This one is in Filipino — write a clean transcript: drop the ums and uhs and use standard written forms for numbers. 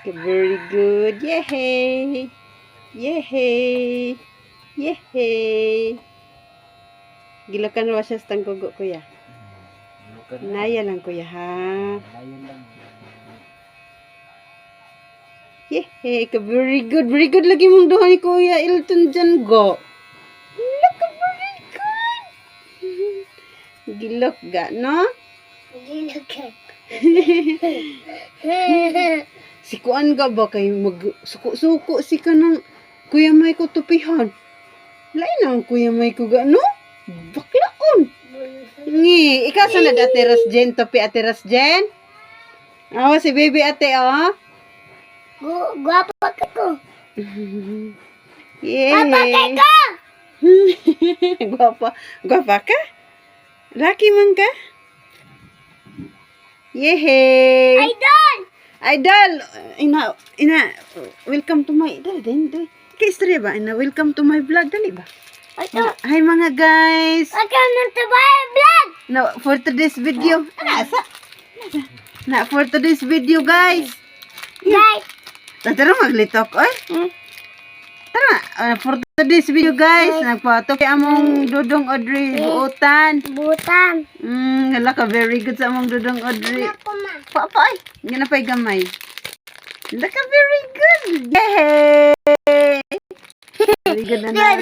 Very good. Yehey! Yehey! Yehey! Gilokan mo siya sa tanggugo, kuya. Naya lang, kuya, ha? Yehey! Very good. Very good lagi mong duha ni Kuya Elton dyan, go. Look, very good. Gilok ga, no? Gilok ka. Si Kuan ga ba kay suko-suko si ka ng Kuya May ko tupihan. Lain ang Kuya May ko ga, no? Baklaon. Ngi, ikaw sunod ate Rosjen, topi ate Rosjen. Oh, si baby ate, oh. Guwapa ka ko. Yay. Guwapa ka! Guwapa. Guwapa ka? Laki man ka? Yehey! Idol! Idol! Ina, welcome to my, dali. Kaya istorya ba? Ina, welcome to my vlog, dali ba? Ito. Hi mga guys! Welcome to my vlog! No, for today's video, for today's video guys. Guys! Tara maglitok, oy. Tara, for today's video guys, nagpatok kay among Dudong Audrey buutan. Butan. Hala ka, very good sa among Dudong Audrey. Ako ma. Papa, ay, nga na pa'y gamay. Hala ka, very good. Yay! Very good na na.